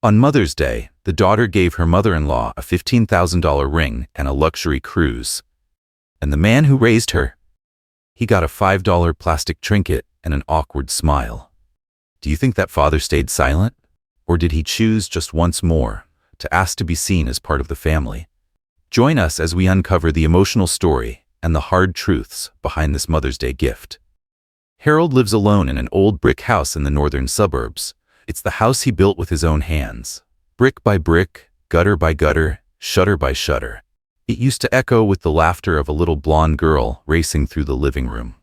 On Mother's Day, the daughter gave her mother-in-law a $15,000 ring and a luxury cruise. And the man who raised her, he got a $5 plastic trinket and an awkward smile. Do you think that father stayed silent? Or did he choose just once more to ask to be seen as part of the family? Join us as we uncover the emotional story and the hard truths behind this Mother's Day gift. Harold lives alone in an old brick house in the northern suburbs. It's the house he built with his own hands. Brick by brick, gutter by gutter, shutter by shutter. It used to echo with the laughter of a little blonde girl racing through the living room.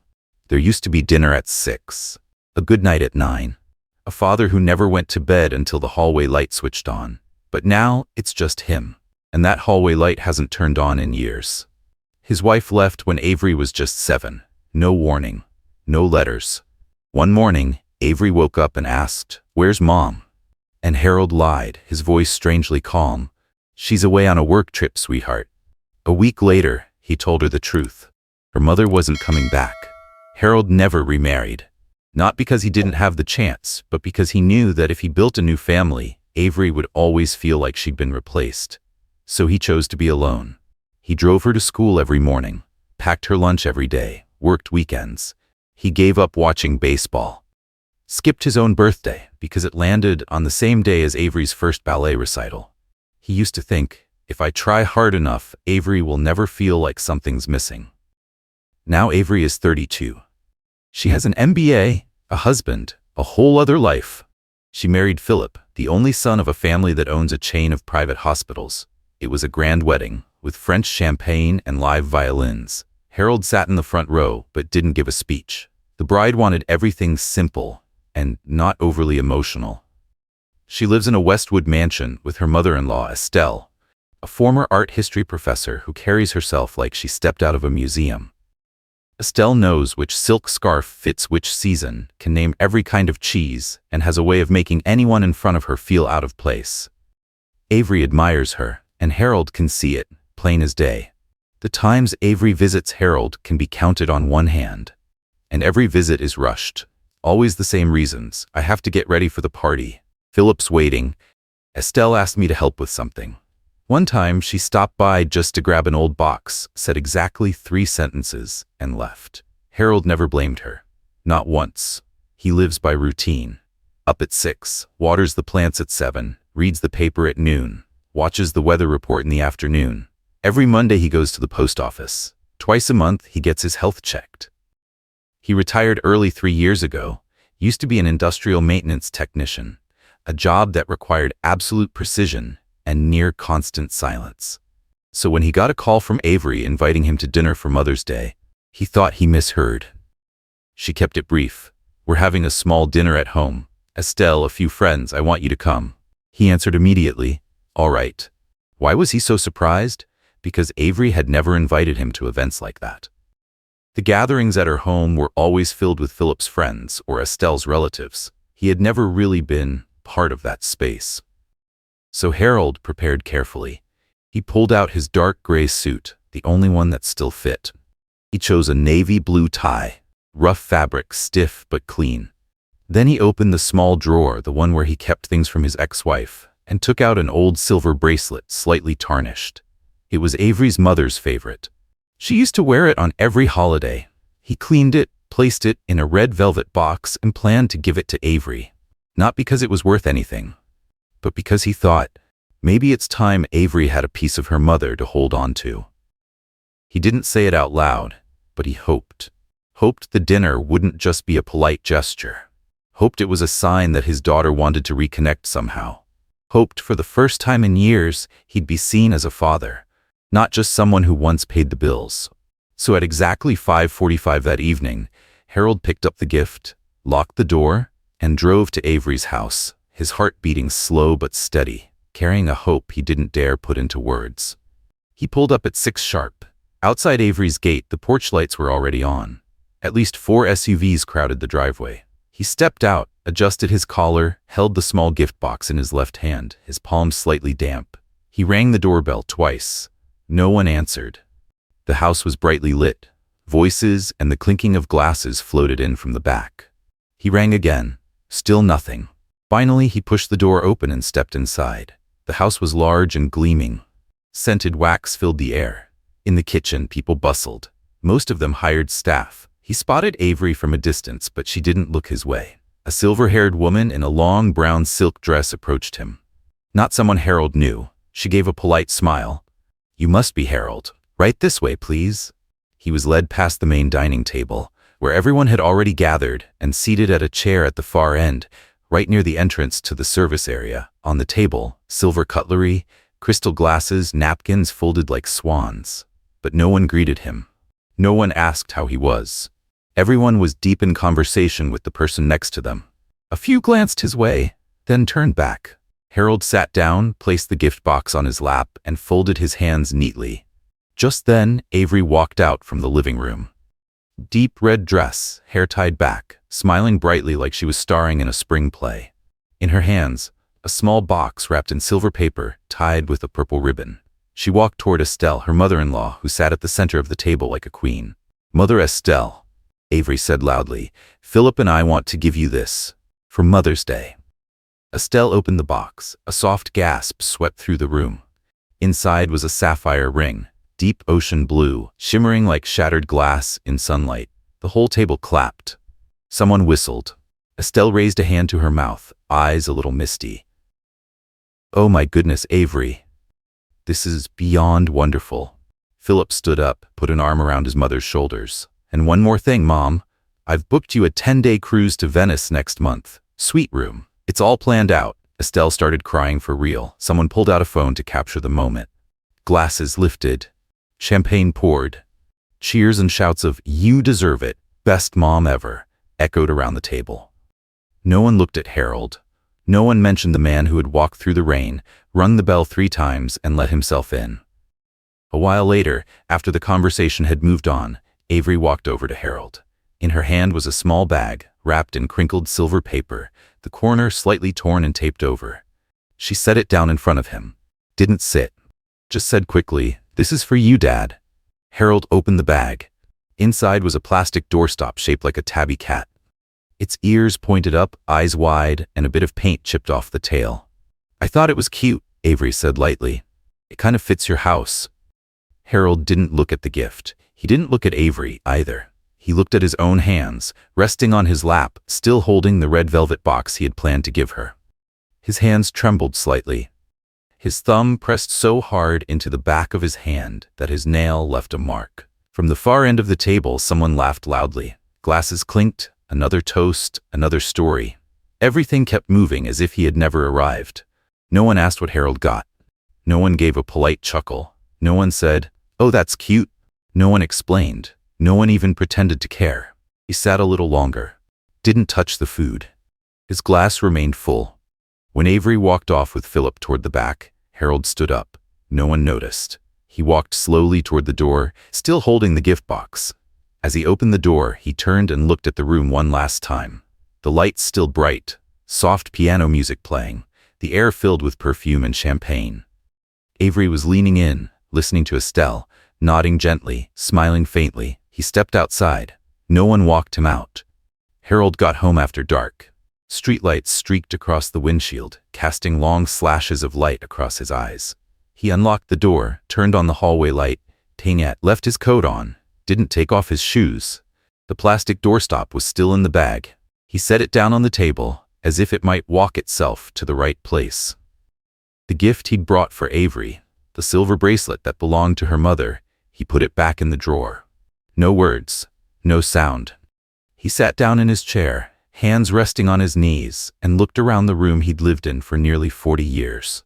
There used to be dinner at 6, a good night at 9, a father who never went to bed until the hallway light switched on. But now it's just him, and that hallway light hasn't turned on in years. His wife left when Avery was just 7. No warning, no letters. One morning, Avery woke up and asked, "Where's Mom?" And Harold lied, his voice strangely calm. "She's away on a work trip, sweetheart." A week later, he told her the truth. Her mother wasn't coming back. Harold never remarried. Not because he didn't have the chance, but because he knew that if he built a new family, Avery would always feel like she'd been replaced. So he chose to be alone. He drove her to school every morning, packed her lunch every day, worked weekends. He gave up watching baseball. Skipped his own birthday because it landed on the same day as Avery's first ballet recital. He used to think, if I try hard enough, Avery will never feel like something's missing. Now Avery is 32. She has an MBA, a husband, a whole other life. She married Philip, the only son of a family that owns a chain of private hospitals. It was a grand wedding, with French champagne and live violins. Harold sat in the front row, but didn't give a speech. The bride wanted everything simple and not overly emotional. She lives in a Westwood mansion with her mother-in-law, Estelle, a former art history professor who carries herself like she stepped out of a museum. Estelle knows which silk scarf fits which season, can name every kind of cheese, and has a way of making anyone in front of her feel out of place. Avery admires her, and Harold can see it, plain as day. The times Avery visits Harold can be counted on one hand. And every visit is rushed. Always the same reasons. I have to get ready for the party. Philip's waiting. Estelle asked me to help with something. One time, she stopped by just to grab an old box, said exactly 3 sentences, and left. Harold never blamed her. Not once. He lives by routine. Up at 6, waters the plants at 7, reads the paper at noon, watches the weather report in the afternoon. Every Monday he goes to the post office. Twice a month he gets his health checked. He retired early 3 years ago, used to be an industrial maintenance technician, a job that required absolute precision and near constant silence. So when he got a call from Avery inviting him to dinner for Mother's Day, he thought he misheard. She kept it brief. "We're having a small dinner at home. Estelle, a few friends, I want you to come." He answered immediately, "All right." Why was he so surprised? Because Avery had never invited him to events like that. The gatherings at her home were always filled with Philip's friends or Estelle's relatives. He had never really been part of that space. So Harold prepared carefully. He pulled out his dark gray suit, the only one that still fit. He chose a navy blue tie, rough fabric, stiff but clean. Then he opened the small drawer, the one where he kept things from his ex-wife, and took out an old silver bracelet, slightly tarnished. It was Avery's mother's favorite. She used to wear it on every holiday. He cleaned it, placed it in a red velvet box, and planned to give it to Avery. Not because it was worth anything, but because he thought, maybe it's time Avery had a piece of her mother to hold on to. He didn't say it out loud, but he hoped. Hoped the dinner wouldn't just be a polite gesture. Hoped it was a sign that his daughter wanted to reconnect somehow. Hoped for the first time in years he'd be seen as a father, not just someone who once paid the bills. So at exactly 5:45 that evening, Harold picked up the gift, locked the door, and drove to Avery's house, his heart beating slow but steady, carrying a hope he didn't dare put into words. He pulled up at 6 sharp. Outside Avery's gate, the porch lights were already on. At least 4 SUVs crowded the driveway. He stepped out, adjusted his collar, held the small gift box in his left hand, his palms slightly damp. He rang the doorbell twice. No one answered. The house was brightly lit. Voices and the clinking of glasses floated in from the back. He rang again. Still nothing. Finally, he pushed the door open and stepped inside. The house was large and gleaming. Scented wax filled the air. In the kitchen, people bustled. Most of them hired staff. He spotted Avery from a distance, but she didn't look his way. A silver-haired woman in a long brown silk dress approached him. Not someone Harold knew. She gave a polite smile. "You must be Harold. Right this way, please." He was led past the main dining table, where everyone had already gathered, and seated at a chair at the far end, right near the entrance to the service area. On the table, silver cutlery, crystal glasses, napkins folded like swans. But no one greeted him. No one asked how he was. Everyone was deep in conversation with the person next to them. A few glanced his way, then turned back. Harold sat down, placed the gift box on his lap, and folded his hands neatly. Just then, Avery walked out from the living room. Deep red dress, hair tied back, smiling brightly like she was starring in a spring play. In her hands, a small box wrapped in silver paper, tied with a purple ribbon. She walked toward Estelle, her mother-in-law, who sat at the center of the table like a queen. "Mother Estelle," Avery said loudly, "Philip and I want to give you this, for Mother's Day." Estelle opened the box. A soft gasp swept through the room. Inside was a sapphire ring, deep ocean blue, shimmering like shattered glass in sunlight. The whole table clapped. Someone whistled. Estelle raised a hand to her mouth, eyes a little misty. "Oh my goodness, Avery. This is beyond wonderful." Philip stood up, put an arm around his mother's shoulders. "And one more thing, Mom. I've booked you a 10-day cruise to Venice next month. Suite room. It's all planned out." Estelle started crying for real. Someone pulled out a phone to capture the moment. Glasses lifted. Champagne poured. Cheers and shouts of "You deserve it, best mom ever," echoed around the table. No one looked at Harold. No one mentioned the man who had walked through the rain, rung the bell 3 times, and let himself in. A while later, after the conversation had moved on, Avery walked over to Harold. In her hand was a small bag, wrapped in crinkled silver paper, the corner slightly torn and taped over. She set it down in front of him. Didn't sit. Just said quickly, "This is for you, Dad." Harold opened the bag. Inside was a plastic doorstop shaped like a tabby cat. Its ears pointed up, eyes wide, and a bit of paint chipped off the tail. "I thought it was cute," Avery said lightly. "It kind of fits your house." Harold didn't look at the gift. He didn't look at Avery either. He looked at his own hands, resting on his lap, still holding the red velvet box he had planned to give her. His hands trembled slightly. His thumb pressed so hard into the back of his hand that his nail left a mark. From the far end of the table, someone laughed loudly. Glasses clinked, another toast, another story. Everything kept moving as if he had never arrived. No one asked what Harold got. No one gave a polite chuckle. No one said, "Oh, that's cute." No one explained. No one even pretended to care. He sat a little longer. Didn't touch the food. His glass remained full. When Avery walked off with Philip toward the back, Harold stood up. No one noticed. He walked slowly toward the door, still holding the gift box. As he opened the door, he turned and looked at the room one last time. The lights still bright, soft piano music playing, the air filled with perfume and champagne. Avery was leaning in, listening to Estelle, nodding gently, smiling faintly. He stepped outside. No one walked him out. Harold got home after dark. Streetlights streaked across the windshield, casting long slashes of light across his eyes. He unlocked the door, turned on the hallway light, left his coat on, didn't take off his shoes. The plastic doorstop was still in the bag. He set it down on the table, as if it might walk itself to the right place. The gift he'd brought for Avery, the silver bracelet that belonged to her mother, he put it back in the drawer. No words, no sound. He sat down in his chair, hands resting on his knees, and looked around the room he'd lived in for nearly 40 years.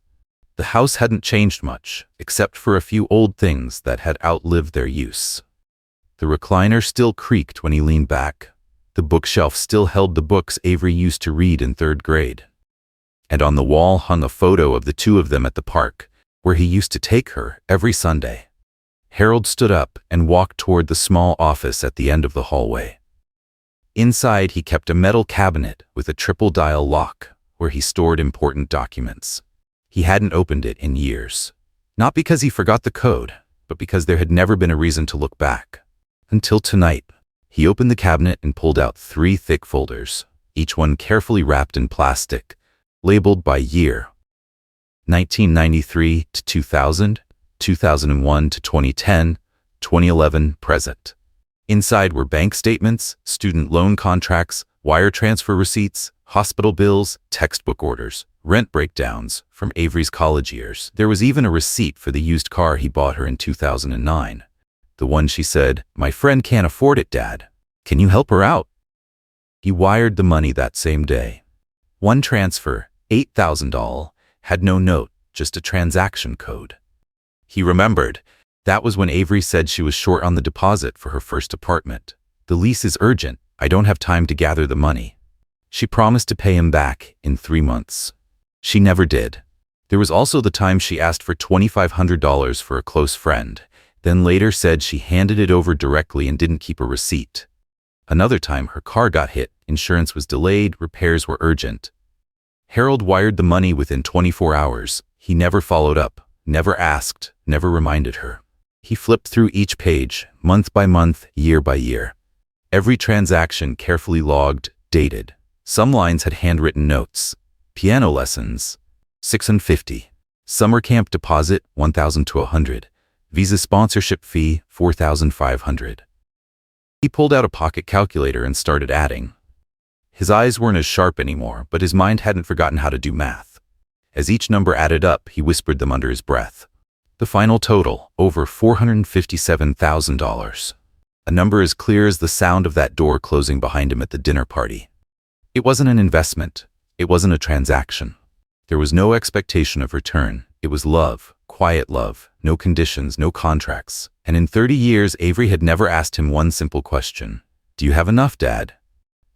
The house hadn't changed much, except for a few old things that had outlived their use. The recliner still creaked when he leaned back. The bookshelf still held the books Avery used to read in 3rd grade. And on the wall hung a photo of the two of them at the park, where he used to take her every Sunday. Harold stood up and walked toward the small office at the end of the hallway. Inside, he kept a metal cabinet with a triple-dial lock where he stored important documents. He hadn't opened it in years. Not because he forgot the code, but because there had never been a reason to look back. Until tonight, he opened the cabinet and pulled out 3 thick folders, each one carefully wrapped in plastic, labeled by year: 1993 to 2000, 2001 to 2010, 2011 present. Inside were bank statements, student loan contracts, wire transfer receipts, hospital bills, textbook orders, rent breakdowns from Avery's college years. There was even a receipt for the used car he bought her in 2009. The one she said, "My friend can't afford it, Dad. Can you help her out?" He wired the money that same day. One transfer, $8,000, had no note, just a transaction code. He remembered. That was when Avery said she was short on the deposit for her first apartment. "The lease is urgent. I don't have time to gather the money." She promised to pay him back in 3 months. She never did. There was also the time she asked for $2,500 for a close friend, then later said she handed it over directly and didn't keep a receipt. Another time her car got hit, insurance was delayed, repairs were urgent. Harold wired the money within 24 hours. He never followed up, never asked, never reminded her. He flipped through each page, month by month, year by year. Every transaction carefully logged, dated. Some lines had handwritten notes. Piano lessons, $650. Summer camp deposit, $1,000 to $100. Visa sponsorship fee, $4,500. He pulled out a pocket calculator and started adding. His eyes weren't as sharp anymore, but his mind hadn't forgotten how to do math. As each number added up, he whispered them under his breath. The final total, over $457,000. A number as clear as the sound of that door closing behind him at the dinner party. It wasn't an investment. It wasn't a transaction. There was no expectation of return. It was love, quiet love, no conditions, no contracts. And in 30 years, Avery had never asked him one simple question. "Do you have enough, Dad?"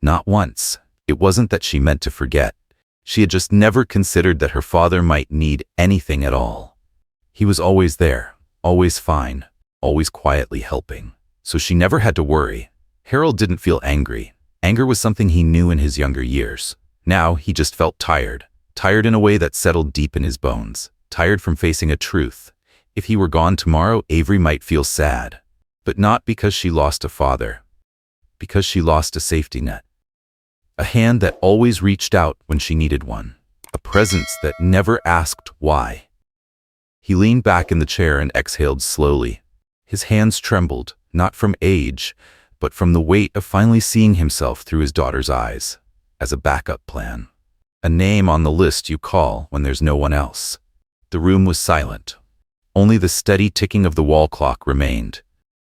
Not once. It wasn't that she meant to forget. She had just never considered that her father might need anything at all. He was always there, always fine, always quietly helping. So she never had to worry. Harold didn't feel angry. Anger was something he knew in his younger years. Now he just felt tired. Tired in a way that settled deep in his bones. Tired from facing a truth. If he were gone tomorrow, Avery might feel sad. But not because she lost a father. Because she lost a safety net. A hand that always reached out when she needed one. A presence that never asked why. He leaned back in the chair and exhaled slowly. His hands trembled, not from age, but from the weight of finally seeing himself through his daughter's eyes, as a backup plan. A name on the list you call when there's no one else. The room was silent. Only the steady ticking of the wall clock remained.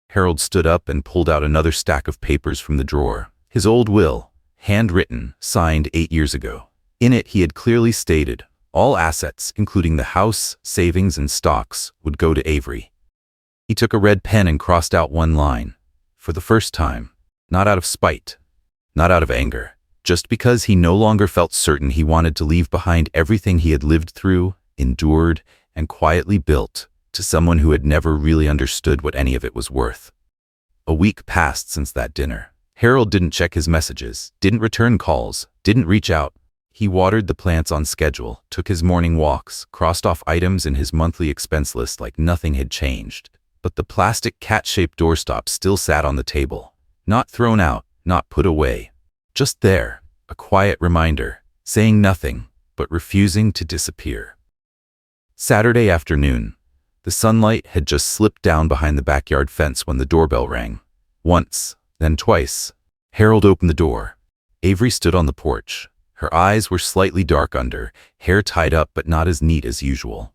Harold stood up and pulled out another stack of papers from the drawer. His old will, handwritten, signed 8 years ago. In it he had clearly stated, all assets, including the house, savings, and stocks, would go to Avery. He took a red pen and crossed out one line. For the first time. Not out of spite. Not out of anger. Just because he no longer felt certain he wanted to leave behind everything he had lived through, endured, and quietly built, to someone who had never really understood what any of it was worth. A week passed since that dinner. Harold didn't check his messages, didn't return calls, didn't reach out. He watered the plants on schedule, took his morning walks, crossed off items in his monthly expense list like nothing had changed. But the plastic cat-shaped doorstop still sat on the table. Not thrown out, not put away. Just there, a quiet reminder, saying nothing, but refusing to disappear. Saturday afternoon. The sunlight had just slipped down behind the backyard fence when the doorbell rang. Once, then twice. Harold opened the door. Avery stood on the porch. Her eyes were slightly dark under, hair tied up but not as neat as usual.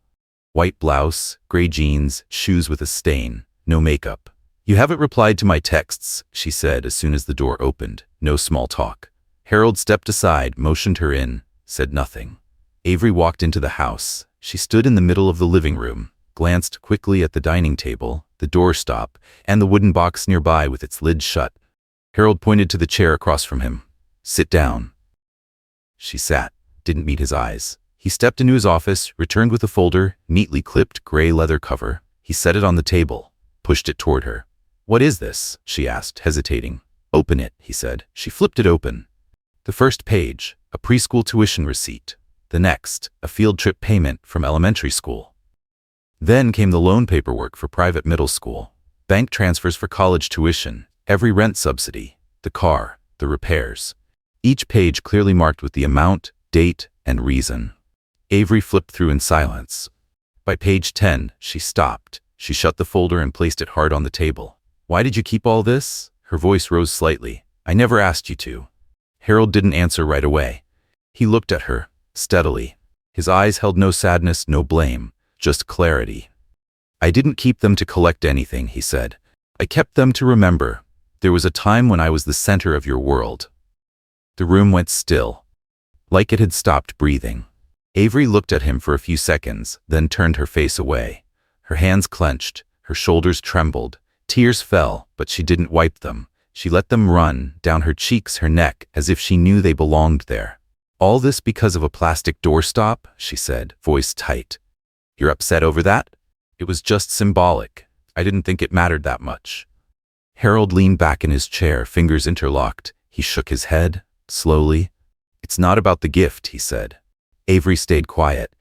White blouse, gray jeans, shoes with a stain, no makeup. "You haven't replied to my texts," she said as soon as the door opened. No small talk. Harold stepped aside, motioned her in, said nothing. Avery walked into the house. She stood in the middle of the living room, glanced quickly at the dining table, the doorstop, and the wooden box nearby with its lid shut. Harold pointed to the chair across from him. "Sit down." She sat, didn't meet his eyes. He stepped into his office, returned with a folder, neatly clipped gray leather cover. He set it on the table, pushed it toward her. "What is this?" she asked, hesitating. "Open it," he said. She flipped it open. The first page, a preschool tuition receipt. The next, a field trip payment from elementary school. Then came the loan paperwork for private middle school, bank transfers for college tuition, every rent subsidy, the car, the repairs. Each page clearly marked with the amount, date, and reason. Avery flipped through in silence. By page 10, she stopped. She shut the folder and placed it hard on the table. "Why did you keep all this?" Her voice rose slightly. "I never asked you to." Harold didn't answer right away. He looked at her, steadily. His eyes held no sadness, no blame, just clarity. "I didn't keep them to collect anything," he said. "I kept them to remember. There was a time when I was the center of your world." The room went still, like it had stopped breathing. Avery looked at him for a few seconds, then turned her face away. Her hands clenched, her shoulders trembled. Tears fell, but she didn't wipe them. She let them run down her cheeks, her neck, as if she knew they belonged there. "All this because of a plastic doorstop?" she said, voice tight. "You're upset over that?" "It was just symbolic. I didn't think it mattered that much." Harold leaned back in his chair, fingers interlocked. He shook his head, slowly. "It's not about the gift," he said. Avery stayed quiet.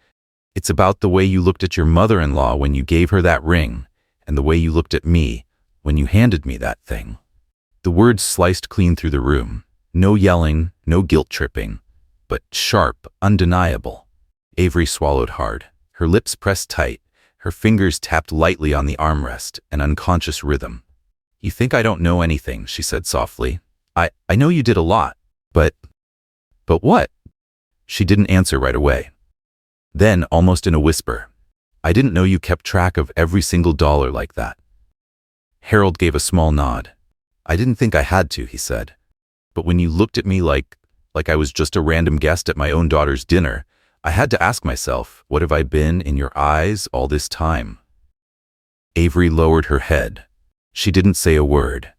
"It's about the way you looked at your mother-in-law when you gave her that ring, and the way you looked at me when you handed me that thing." The words sliced clean through the room. No yelling, no guilt-tripping, but sharp, undeniable. Avery swallowed hard. Her lips pressed tight. Her fingers tapped lightly on the armrest, an unconscious rhythm. "You think I don't know anything," she said softly. I know you did a lot, but what?" She didn't answer right away. Then, almost in a whisper, "I didn't know you kept track of every single dollar like that." Harold gave a small nod. "I didn't think I had to," he said. "But when you looked at me like I was just a random guest at my own daughter's dinner, I had to ask myself, what have I been in your eyes all this time?" Avery lowered her head. She didn't say a word.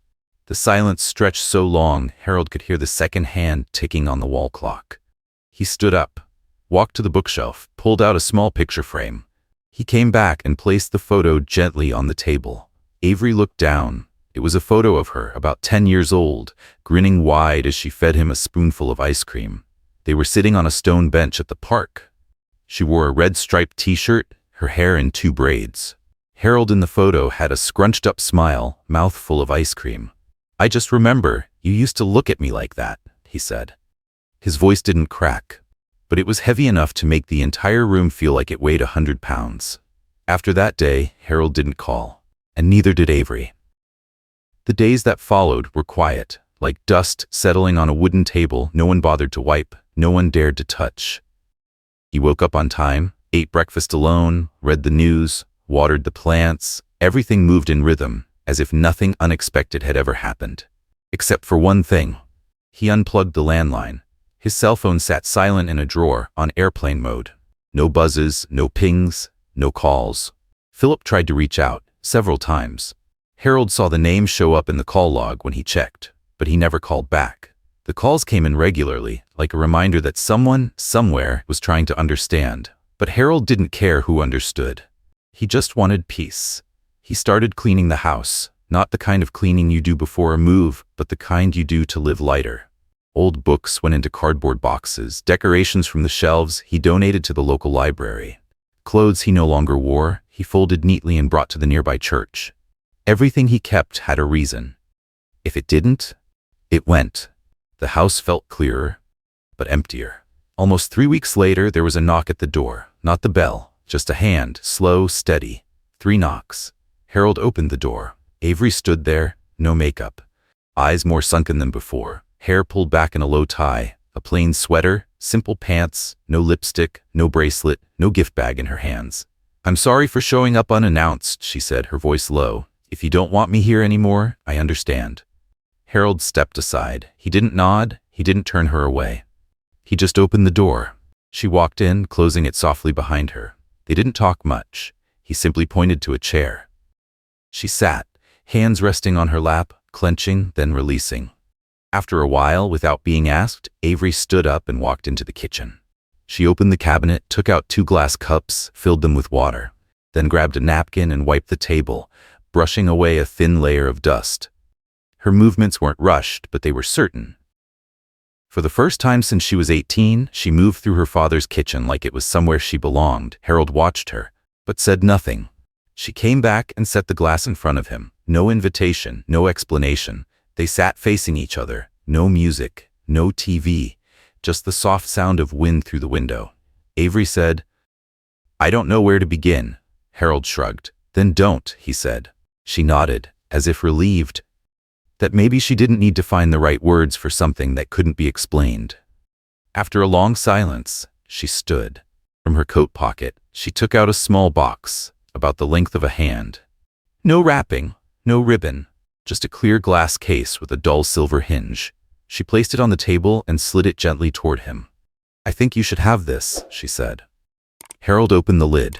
The silence stretched so long, Harold could hear the second hand ticking on the wall clock. He stood up, walked to the bookshelf, pulled out a small picture frame. He came back and placed the photo gently on the table. Avery looked down. It was a photo of her, about 10 years old, grinning wide as she fed him a spoonful of ice cream. They were sitting on a stone bench at the park. She wore a red striped t-shirt, her hair in 2 braids. Harold in the photo had a scrunched-up smile, mouth full of ice cream. "I just remember, you used to look at me like that," he said. His voice didn't crack, but it was heavy enough to make the entire room feel like it weighed 100 pounds. After that day, Harold didn't call, and neither did Avery. The days that followed were quiet, like dust settling on a wooden table no one bothered to wipe, no one dared to touch. He woke up on time, ate breakfast alone, read the news, watered the plants. Everything moved in rhythm, as if nothing unexpected had ever happened. Except for one thing. He unplugged the landline. His cell phone sat silent in a drawer, on airplane mode. No buzzes, no pings, no calls. Philip tried to reach out, several times. Harold saw the name show up in the call log when he checked, but he never called back. The calls came in regularly, like a reminder that someone, somewhere, was trying to understand. But Harold didn't care who understood. He just wanted peace. He started cleaning the house, not the kind of cleaning you do before a move, but the kind you do to live lighter. Old books went into cardboard boxes, decorations from the shelves he donated to the local library. Clothes he no longer wore, he folded neatly and brought to the nearby church. Everything he kept had a reason. If it didn't, it went. The house felt clearer, but emptier. Almost 3 weeks later, there was a knock at the door. Not the bell, just a hand, slow, steady. 3 knocks. Harold opened the door. Avery stood there, no makeup. Eyes more sunken than before. Hair pulled back in a low tie. A plain sweater, simple pants, no lipstick, no bracelet, no gift bag in her hands. "I'm sorry for showing up unannounced," she said, her voice low. "If you don't want me here anymore, I understand." Harold stepped aside. He didn't nod. He didn't turn her away. He just opened the door. She walked in, closing it softly behind her. They didn't talk much. He simply pointed to a chair. She sat, hands resting on her lap, clenching, then releasing. After a while, without being asked, Avery stood up and walked into the kitchen. She opened the cabinet, took out 2 glass cups, filled them with water, then grabbed a napkin and wiped the table, brushing away a thin layer of dust. Her movements weren't rushed, but they were certain. For the first time since she was 18, she moved through her father's kitchen like it was somewhere she belonged. Harold watched her, but said nothing. She came back and set the glass in front of him. No invitation, no explanation. They sat facing each other. No music, no TV, just the soft sound of wind through the window. Avery said, "I don't know where to begin." Harold shrugged. "Then don't," he said. She nodded, as if relieved that maybe she didn't need to find the right words for something that couldn't be explained. After a long silence, she stood. From her coat pocket, she took out a small box, about the length of a hand. No wrapping, no ribbon, just a clear glass case with a dull silver hinge. She placed it on the table and slid it gently toward him. "I think you should have this," she said. Harold opened the lid.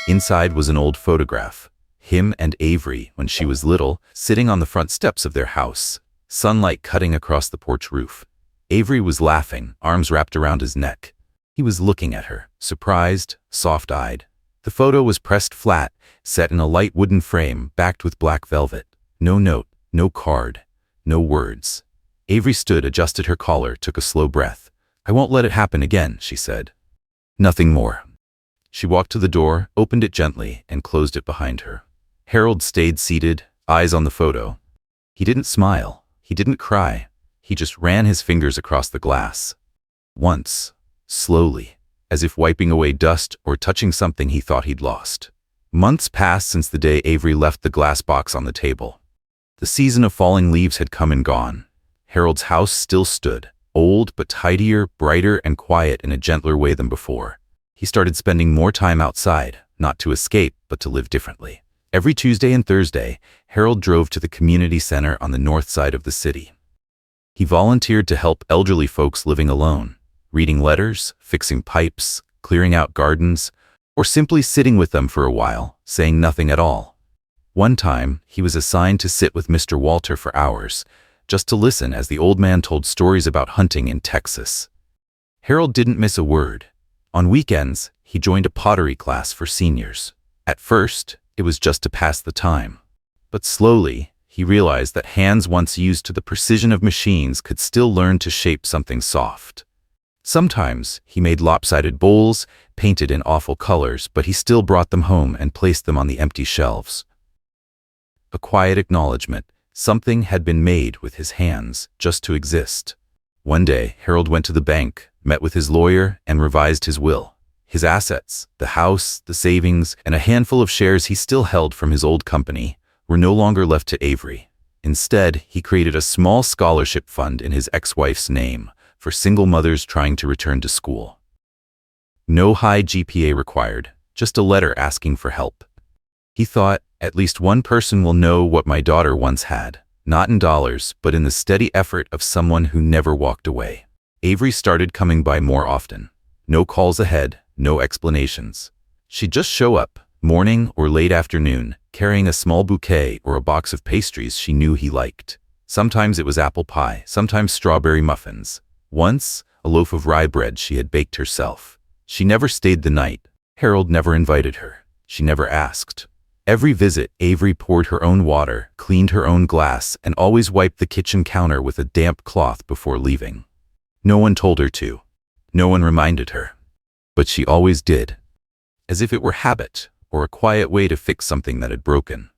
Inside was an old photograph. Him and Avery, when she was little, sitting on the front steps of their house, sunlight cutting across the porch roof. Avery was laughing, arms wrapped around his neck. He was looking at her, surprised, soft-eyed. The photo was pressed flat, set in a light wooden frame, backed with black velvet. No note, no card, no words. Avery stood, adjusted her collar, took a slow breath. "I won't let it happen again," she said. "Nothing more." She walked to the door, opened it gently, and closed it behind her. Harold stayed seated, eyes on the photo. He didn't smile. He didn't cry. He just ran his fingers across the glass. Once, slowly, as if wiping away dust or touching something he thought he'd lost. Months passed since the day Avery left the glass box on the table. The season of falling leaves had come and gone. Harold's house still stood, old but tidier, brighter and quiet in a gentler way than before. He started spending more time outside, not to escape, but to live differently. Every Tuesday and Thursday, Harold drove to the community center on the north side of the city. He volunteered to help elderly folks living alone, reading letters, fixing pipes, clearing out gardens, or simply sitting with them for a while, saying nothing at all. One time, he was assigned to sit with Mr. Walter for hours, just to listen as the old man told stories about hunting in Texas. Harold didn't miss a word. On weekends, he joined a pottery class for seniors. At first, it was just to pass the time. But slowly, he realized that hands once used to the precision of machines could still learn to shape something soft. Sometimes, he made lopsided bowls, painted in awful colors, but he still brought them home and placed them on the empty shelves. A quiet acknowledgement. Something had been made with his hands, just to exist. One day, Harold went to the bank, met with his lawyer, and revised his will. His assets, the house, the savings, and a handful of shares he still held from his old company, were no longer left to Avery. Instead, he created a small scholarship fund in his ex-wife's name for single mothers trying to return to school. No high GPA required, just a letter asking for help. He thought, at least one person will know what my daughter once had, not in dollars, but in the steady effort of someone who never walked away. Avery started coming by more often. No calls ahead, no explanations. She'd just show up, morning or late afternoon, carrying a small bouquet or a box of pastries she knew he liked. Sometimes it was apple pie, sometimes strawberry muffins. Once, a loaf of rye bread she had baked herself. She never stayed the night. Harold never invited her. She never asked. Every visit, Avery poured her own water, cleaned her own glass, and always wiped the kitchen counter with a damp cloth before leaving. No one told her to. No one reminded her. But she always did. As if it were habit, or a quiet way to fix something that had broken.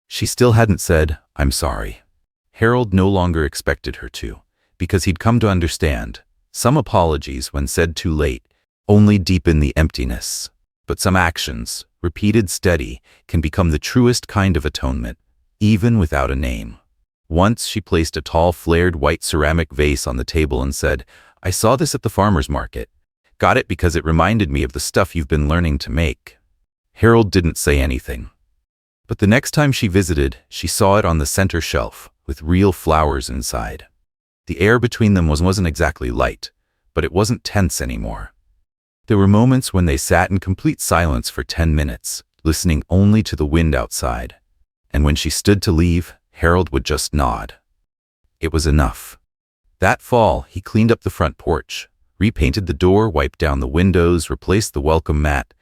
She still hadn't said, "I'm sorry." Harold no longer expected her to, because he'd come to understand, some apologies, when said too late, only deepen the emptiness. But some actions, repeated steady, can become the truest kind of atonement, even without a name. Once she placed a tall flared white ceramic vase on the table and said, "I saw this at the farmer's market. Got it because it reminded me of the stuff you've been learning to make." Harold didn't say anything. But the next time she visited, she saw it on the center shelf, with real flowers inside. The air between them wasn't exactly light, but it wasn't tense anymore. There were moments when they sat in complete silence for 10 minutes, listening only to the wind outside. And when she stood to leave, Harold would just nod. It was enough. That fall, he cleaned up the front porch, repainted the door, wiped down the windows, replaced the welcome mat.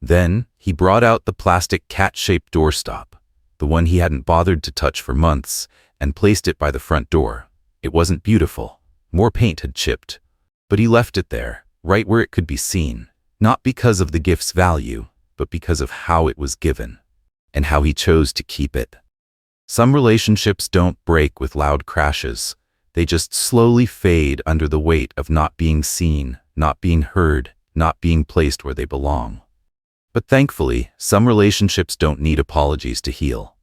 Then, he brought out the plastic cat-shaped doorstop, the one he hadn't bothered to touch for months, and placed it by the front door. It wasn't beautiful. More paint had chipped. But he left it there, right where it could be seen, not because of the gift's value, but because of how it was given, and how he chose to keep it. Some relationships don't break with loud crashes. They just slowly fade under the weight of not being seen, not being heard, not being placed where they belong. But thankfully, some relationships don't need apologies to heal.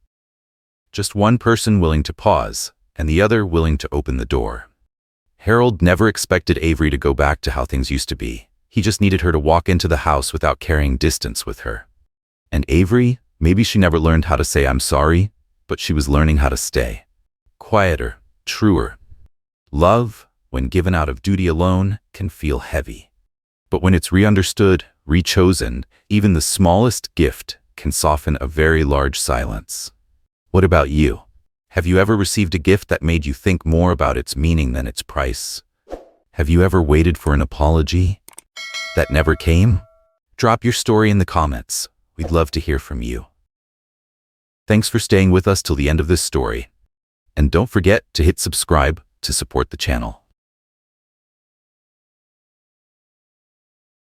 Just one person willing to pause, and the other willing to open the door. Harold never expected Avery to go back to how things used to be. He just needed her to walk into the house without carrying distance with her. And Avery, maybe she never learned how to say I'm sorry, but she was learning how to stay. Quieter, truer. Love, when given out of duty alone, can feel heavy. But when it's re-understood, re-chosen, even the smallest gift can soften a very large silence. What about you? Have you ever received a gift that made you think more about its meaning than its price? Have you ever waited for an apology that never came? Drop your story in the comments. We'd love to hear from you. Thanks for staying with us till the end of this story. And don't forget to hit subscribe to support the channel.